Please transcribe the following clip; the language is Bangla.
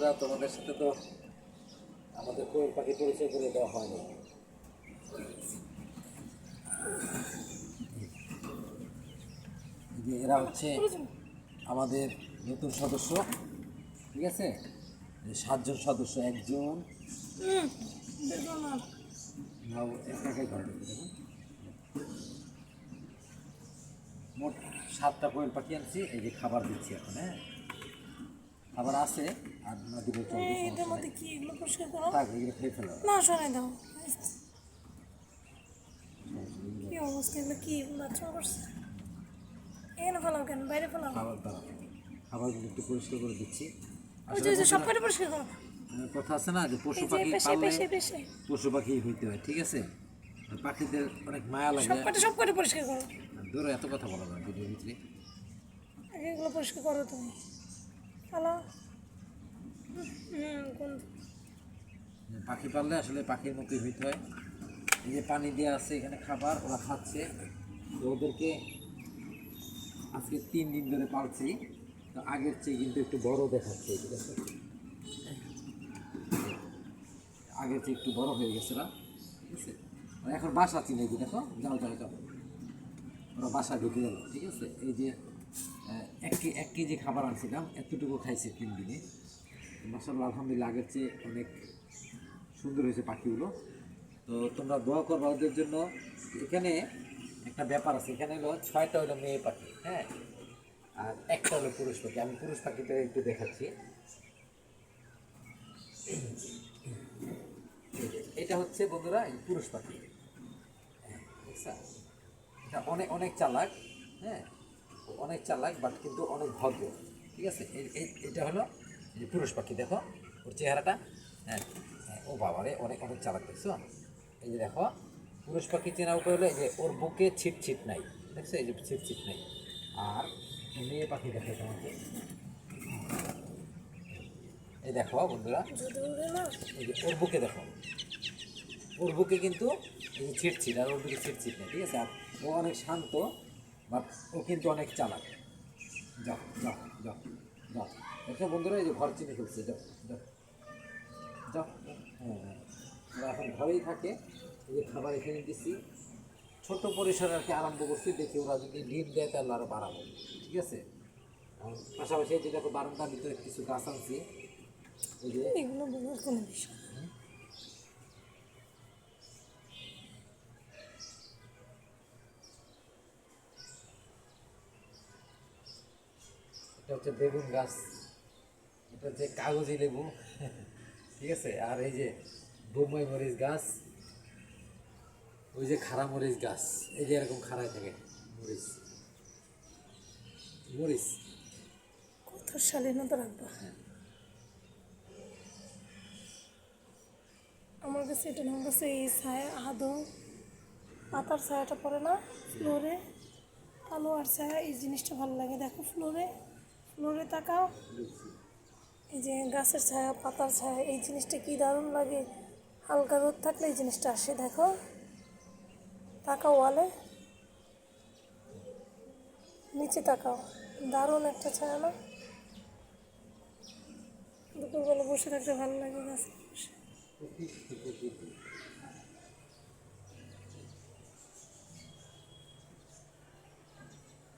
বন্ধুরা, তোমাদের সাথে তো আমাদের কোয়েল পাখি পরিচয় করে দেওয়া হয়নি। যে এরা হচ্ছে আমাদের নতুন সদস্য, ঠিক আছে? 7 জন সদস্য, একজন একাই ঘরে ঢুকে দেখুন। মোট 7টা কোয়েল পাখি আনছি, এই যে খাবার দিচ্ছি এখন। হ্যাঁ, খাবার আছে আর না দিলে চলবে, এটার মধ্যে কি এগুলো পরিষ্কার করো? থাক, এগুলো খেয়ে ফেলো। না সরাই দাও। কি অবস্থা, এগুলো কি বাচ্চা করছে? এখানে ফেলাও কেন? বাইরে ফেলাও। খাবার দাও, খাবারগুলো একটু পরিষ্কার করে দিচ্ছি। ওই যে সব কটা পরিষ্কার করো। কথা আছে না যে পশু এই যে পাখি পেশে পাললে পেশে পেশে পশু পাখি হইতে হয়, ঠিক আছে? আর পাখিদের অনেক মায়া লাগে। সব কটা পরিষ্কার করো। ধরো, এত কথা বলা যায় ভিডিওর ভিতরে। আগে এগুলো পরিষ্কার করো তুমি। ফেলাও। কোন পাখি পাললে আসলে পাখির মতোই হইতে হয়। এই যে পানি দেওয়া আছে, এখানে খাবার, ওরা খাচ্ছে। তো ওদেরকে আজকে 3 দিন ধরে পালছি, তো আগের চেয়ে কিন্তু একটু বড় দেখাচ্ছে, ঠিক আছে? আগের চেয়ে একটু বড় হয়ে গেছে না, ঠিক আছে? এখন বাসা চিনে কি দেখো, যাও যাও যাও, ওরা বাসা ঢুকে গেল, ঠিক আছে? এই যে 1 কেজি খাবার আনছিলাম, এতটুকু খাইছে 3 দিনে। মাশাআল্লাহ, আলহামদুলিল্লাহ, আগের চেয়ে অনেক সুন্দর হয়েছে পাখিগুলো। তো তোমরা দোয়া করবা ওদের জন্য। এখানে একটা ব্যাপার আছে, এখানে হলো 6টা হলো মেয়ে পাখি, হ্যাঁ, আর একটা হলো পুরুষ পাখি। আমি পুরুষ পাখিটা একটু দেখাচ্ছি। এটা হচ্ছে বন্ধুরা এই পুরুষ পাখি। এটা অনেক অনেক চালাক, হ্যাঁ, অনেক চালাক, বাট কিন্তু অনেক ভদ্র, ঠিক আছে? এটা হলো যে পুরুষ পাখি, দেখো ওর চেহারাটা। হ্যাঁ, ও বাবারে, অনেক অনেক চালাক, দেখছো? এই যে দেখো, পুরুষ পাখি চেনার উপায় হলো এই যে ওর বুকে ছিট নাই, দেখছো? এই যে ছিট নাই। আর মেয়ে পাখি দেখো তোমাকে, এই দেখো বন্ধুরা, এই যে ওর বুকে দেখো, ওর বুকে কিন্তু এই যে ছিট, আর ওর বুকে ছিট নেই, ঠিক আছে? আর ও অনেক শান্ত, বাট ও কিন্তু অনেক চালাক। যাও যাও যাও যাও, দেখো বন্ধুরা, এই যে ঘর চিনে ফেলছে, যাও যাও যাও। হ্যাঁ হ্যাঁ, ওরা এখন ঘরেই থাকে। এই যে খাবার এখানে দিচ্ছি, ছোট পরিসরে আর কি আরম্ভ করছি, দেখি ওরা যদি ডিম দেয় তাহলে আরও বাড়াবো, ঠিক আছে? পাশাপাশি এই যে দেখো, বারান্দার ভিতরে কিছু গাছ আনছি, এই যে এগুলো বোঝার কোনো বিষয়। এটা হচ্ছে বেগুন গাছ, এটা হচ্ছে কাগজি লেবু, ঠিক আছে? আর এই যে বোম্বাই মরিচ গাছ, ওই যে খাড়া মরিচ গাছ, এই যে এরকম খাড়ায় থাকে মরিচ, মরিচ। কত শালীনতা রাখবা। আমার কাছে এটা আমার কাছে এই ছায়া আদৌ পাতার ছায়াটা পড়ে না ফ্লোরে, আলো আর ছায়া, এই জিনিসটা ভালো লাগে। দেখো ফ্লোরে তাকাও, এই যে গাছের ছায়া, পাতার ছায়া, এই জিনিসটা কি দারুণ লাগে। হালকা রোদ থাকলে এই জিনিসটা আসে। দেখো, তাকাও ওয়ালে, নিচে তাকাও, দারুণ একটা ছায়া না? দুপুরবেলা বসে থাকতে ভালো লাগে গাছে বসে।